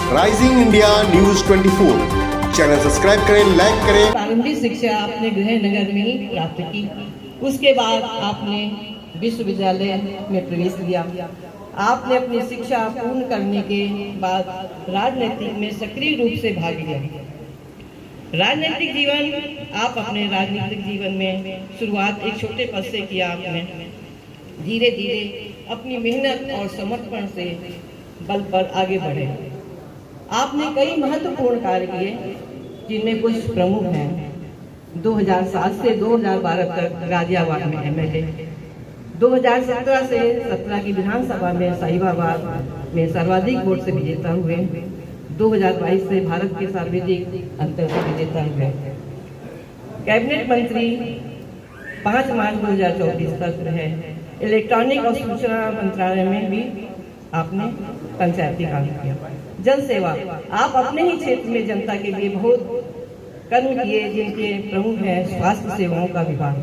Rising India news 24 channel subscribe करें, like करें। प्रारंभिक शिक्षा आपने गृहनगर में ही प्राप्त की। उसके बाद आपने विश्वविद्यालय में प्रवेश लिया। आपने अपनी शिक्षा पूर्ण करने के बाद राजनीति में सक्रिय रूप से भाग लिया। राजनीतिक जीवन, आप अपने राजनीतिक जीवन में शुरुआत एक छोटे पद से किया। आपने धीरे धीरे अपनी मेहनत और समर्पण से बल पर आगे बढ़े। आपने कई महत्वपूर्ण कार्य किए, जिनमें कुछ प्रमुख हैं। 2007 से 2012 तक गाजियाबाद में एमएलए, 2017 से 17 की विधानसभा में साहिबाबाद में सर्वाधिक वोट से विजेता हुए, 2022 से भारत के सार्वजनिक अंतर से विजेता हुए। कैबिनेट मंत्री 5 मार्च 2024 तक रहे। इलेक्ट्रॉनिक और सूचना मंत्रालय में भी आपने पंचायती काम किया। जन सेवा, आप अपने ही क्षेत्र में जनता के लिए बहुत कर्म किए, जिनके प्रमुख हैं स्वास्थ्य सेवाओं का विभाग,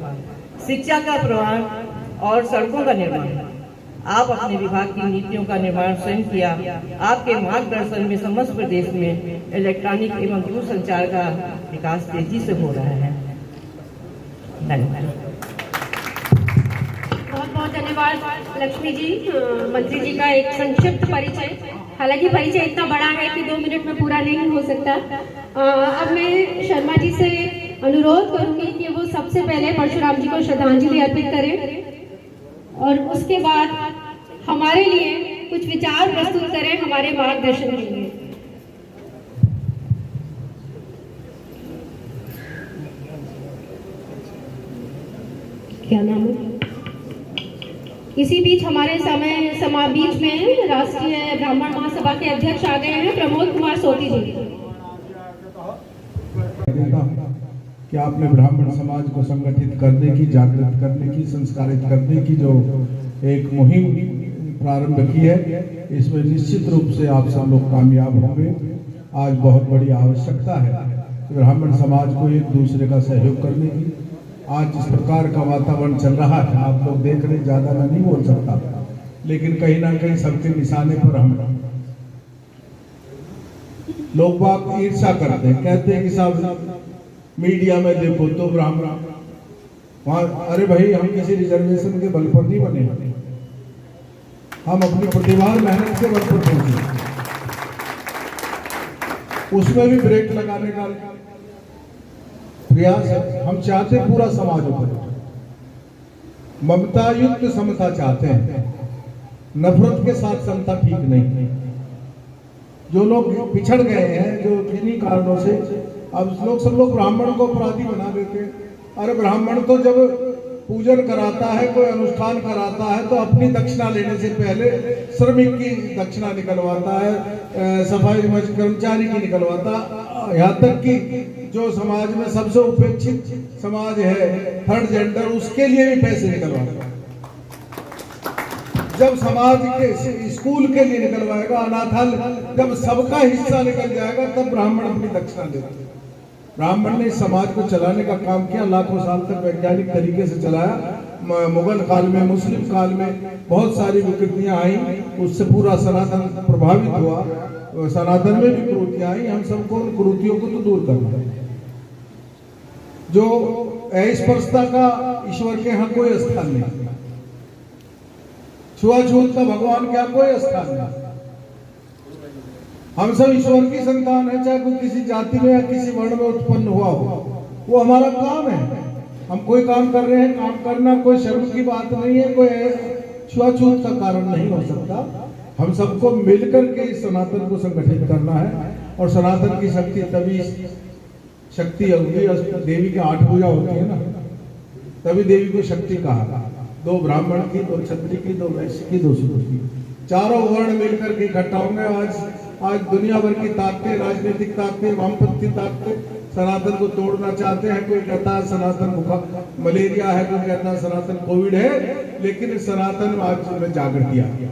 शिक्षा का प्रवाह और सड़कों का निर्माण। आप अपने विभाग की नीतियों का निर्माण स्वयं किया। आपके मार्गदर्शन में समस्त प्रदेश में इलेक्ट्रॉनिक एवं दूरसंचार का विकास तेजी से हो रहा है। धन्यवाद। बहुत बहुत धन्यवाद लक्ष्मी जी। मंत्री जी का एक संक्षिप्त परिचय, हालांकि परिचय इतना बड़ा है कि 2 मिनट में पूरा नहीं हो सकता। अब मैं शर्मा जी से अनुरोध करूंगी कि वो सबसे पहले परशुराम जी को श्रद्धांजलि अर्पित करें और उसके बाद हमारे लिए कुछ विचार प्रस्तुत करें हमारे मार्गदर्शन के लिए। क्या नाम है? इसी बीच हमारे बीच में राष्ट्रीय ब्राह्मण महासभा के अध्यक्ष आ गए हैं, प्रमोद कुमार सोती जी। कि आपने ब्राह्मण समाज को संगठित करने की, जागृत करने की, संस्कारित करने की जो एक मुहिम प्रारंभ की है, इसमें निश्चित रूप से आप सब लोग कामयाब होंगे। आज बहुत बड़ी आवश्यकता है ब्राह्मण समाज को एक दूसरे का सहयोग करने की। आज जिस प्रकार का वातावरण चल रहा है, आप लोग देख रहे, ज्यादा मैं नहीं बोल सकता, लेकिन कहीं ना कहीं सबके निशाने पर हम लोग बात ईर्ष्या करते हैं, कहते हैं कि साहब मीडिया में देखो तो ब्राह्मण वहां। अरे भाई, हम किसी रिजर्वेशन के बल पर नहीं बने, हम अपनी प्रतिभा मेहनत के बल पर पहुंचे। उसमें भी ब्रेक लगाने का प्रयास है। हम चाहते पूरा समाज उभरे, ममता युक्त समता चाहते हैं, नफरत के साथ समता ठीक नहीं। जो लोग पिछड़ गए हैं, जो किन्हीं कारणों से, अब लोग सब लोग ब्राह्मण को अपराधी बना देते हैं। अरे ब्राह्मण तो जब पूजन कराता है, कोई अनुष्ठान कराता है, तो अपनी दक्षिणा लेने से पहले श्रमिक की दक्षिणा निकलवाता है, सफाई कर्मचारी की निकलवाता, यहाँ तक कि जो समाज में सबसे उपेक्षित समाज है, थर्ड जेंडर, उसके लिए भी पैसे निकलवाता है। जब समाज के स्कूल के लिए निकलवाएगा, अनाथालय, जब सबका हिस्सा निकल जाएगा, तब ब्राह्मण अपनी दक्षिणा देते हैं। ब्राह्मण ने समाज को चलाने का काम किया, लाखों साल तक वैज्ञानिक तरीके से चलाया। मुगल काल में, मुस्लिम काल में बहुत सारी विकृतियां आई, उससे पूरा सनातन प्रभावित हुआ। सनातन में भी कुरीतियां आई, हम सबको उन कुरीतियों को तो दूर करना है। जो अस्पृश्यता का ईश्वर के यहाँ कोई स्थान नहीं, छुआछूत का भगवान के यहाँ कोई स्थान नहीं। हम सब ईश्वर की संतान है, चाहे कोई किसी जाति में या किसी वर्ण में उत्पन्न हुआ हो, वो हमारा काम है। हम कोई काम कर रहे हैं, काम करना कोई शर्म की बात नहीं है, कोई छुआछूत का कारण नहीं हो सकता। हम सबको मिलकर के इस सनातन को संगठित करना है, और सनातन की शक्ति तभी शक्ति होगी, देवी की 8 भुजा होती है ना, तभी देवी को शक्ति कहा। 2 ब्राह्मण की, 2 क्षत्रिय की, 2 वैश्य की, 2 शूद्र की, चारों वर्ण मिलकर के इकट्ठा होंगे। आज दुनिया भर की ताकतें, राजनीतिक ताकतें, वामपंथी ताकतें सनातन को तोड़ना चाहते हैं। कोई कहता है सनातन मलेरिया है, कोई कहता है सनातन कोविड है, लेकिन सनातन आज में जागृति आ गया।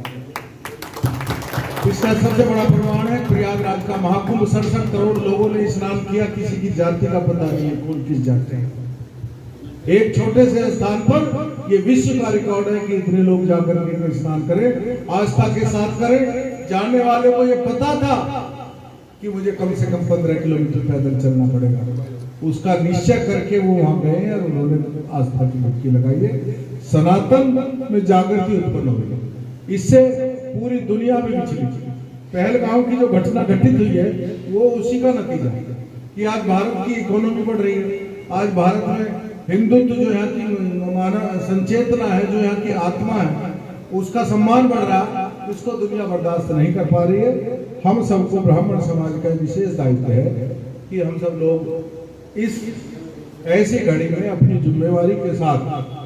इसका सबसे बड़ा प्रमाण है प्रयागराज का महाकुंभ। 67 करोड़ लोगों ने स्नान किया, किसी की जाति का पता नहीं है कौन किस जाति है। एक छोटे से स्थान पर ये विश्व का रिकॉर्ड है कि इतने लोग जाकर के स्नान करें, आस्था के साथ करें। जानने वाले को ये पता था कि मुझे कम से कम 15 किलोमीटर पैदल चलना पड़ेगा। उसका निश्चय करके वो वहां गए और उन्होंने आस्था की डुबकी लगाई है। सनातन में जागृति उत्पन्न हुई, इससे पूरी दुनिया में विचलित। पहलगांव की जो घटना घटित हुई है वो उसी का नतीजा है कि आज भारत की इकोनॉमी बढ़ रही है। आज भारत में हिंदुत्व जो यहाँ की मानव संचेतना है, जो यहाँ की आत्मा है, उसका सम्मान बढ़ रहा है, उसको दुनिया बर्दाश्त नहीं कर पा रही है। हम सबको ब्राह्मण समाज का विशेष दायित्व है कि हम सब लोग इस ऐसी घड़ी में अपनी जिम्मेवारी के साथ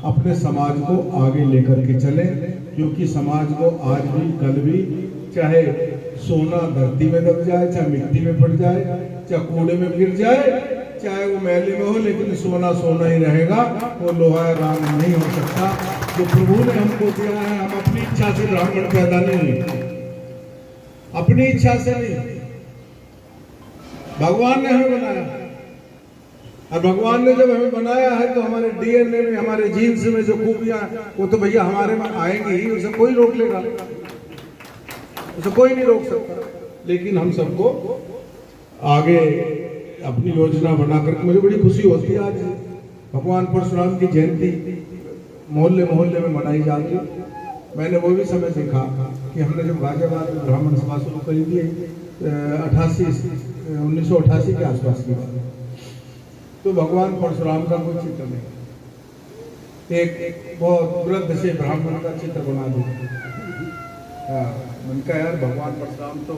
अपने समाज को आगे लेकर के चलें, क्योंकि समाज को आज भी कल भी चाहे सोना धरती में दब जाए, चाहे मिट्टी में पड़ जाए, चाहे कूड़े में गिर जाए, चाहे वो मैले में हो, लेकिन सोना सोना ही रहेगा, वो लोहा राम नहीं हो सकता। जो प्रभु ने हमको दिया है, हम अपनी इच्छा से ब्राह्मण पैदा नहीं हुए, अपनी इच्छा से नहीं, भगवान ने हमें बनाया। और भगवान ने जब हमें बनाया है तो हमारे डीएनए में, हमारे जीन्स में जो खूबियां वो तो भैया हमारे में आएंगी ही, उसे कोई रोक लेगा, उसे कोई नहीं रोक सकता। लेकिन हम सबको आगे अपनी योजना बनाकर, मुझे बड़ी खुशी होती है आज भगवान परशुराम की जयंती मोहल्ले मोहल्ले में मनाई जाती है। मैंने वो भी समय देखा कि हमने जब गाजियाबाद में ब्राह्मण सभा शुरू करी थी 1988 के आसपास की बात, तो भगवान परशुराम का कोई चित्र नहीं, एक बहुत वृद्ध से ब्राह्मण का चित्र बना दिया। मैंने कहा यार भगवान परशुराम तो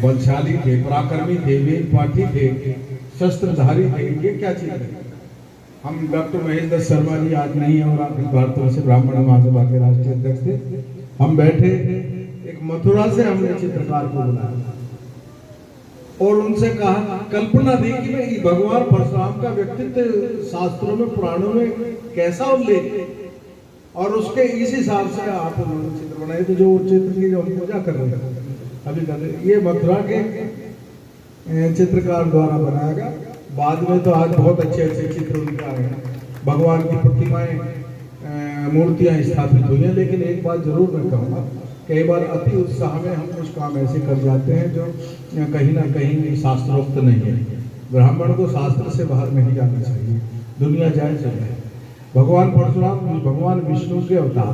बलशाली थे, पराक्रमी थे, वेद पाठी थे, शस्त्रधारी थे, ये क्या चित्र है। हम डॉक्टर महेश दत्त शर्मा जी आज नहीं है और अखिल भारतीय ब्राह्मण महासभा के राष्ट्रीय अध्यक्ष थे। हम बैठे, एक मथुरा से हमने चित्रकार को बुलाया और उनसे कहा, कल्पना दी कि भाई भगवान परशुराम का व्यक्तित्व शास्त्रों में पुराणों में कैसा उल्लेख है, और उसके इस हिसाब से आप उन्होंने चित्र बनाए। तो जो चित्र की जो हम पूजा कर रहे थे अभी कर रहे, ये मथुरा के चित्रकार द्वारा बनाया गया। बाद में तो आज बहुत अच्छे अच्छे चित्र उनके आए हैं, भगवान की प्रतिमाएं मूर्तियां स्थापित हुई हैं। लेकिन एक बात जरूर मैं कहूँगा, कई बार अति उत्साह में हम कुछ काम ऐसे कर जाते हैं जो कहीं ना कहीं शास्त्रोक्त नहीं है। ब्राह्मण को शास्त्र से बाहर नहीं जाना चाहिए, दुनिया जाए चले। भगवान परशुराम भगवान विष्णु के अवतार,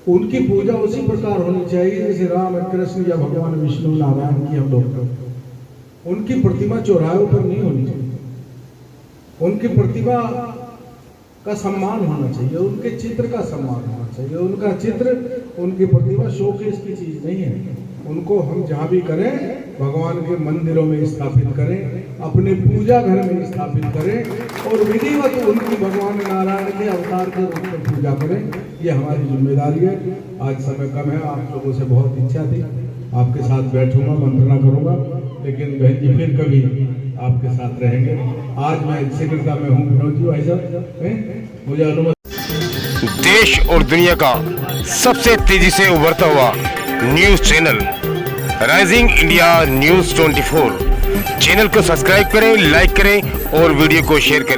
उनकी पूजा उसी प्रकार होनी चाहिए जैसे राम कृष्ण या भगवान विष्णु नारायण की हम लोग करते हैं। उनकी प्रतिमा चौराहों पर नहीं होनी चाहिए, उनकी प्रतिमा का सम्मान होना चाहिए, उनके चित्र का सम्मान होना चाहिए। उनका चित्र, उनकी प्रतिमा शोकेस की चीज नहीं है। उनको हम जहाँ भी करें भगवान के मंदिरों में स्थापित करें, अपने पूजा घर में स्थापित करें और विधिवत उनकी भगवान नारायण के अवतार के रूप में पूजा करें। ये हमारी जिम्मेदारी है। आज समय कम है, आप लोगों से बहुत इच्छा थी आपके साथ बैठूंगा, मंत्रणा करूंगा, लेकिन बहन जी फिर कभी आपके साथ रहेंगे। आज मैं शीघ्रता में हूँ विनोद जी, भाई साहब मुझे अनुमति। देश और दुनिया का सबसे तेजी से उभरता हुआ news channel rising India news 24 channel को सब्सक्राइब करें, लाइक करें और वीडियो को शेयर करें।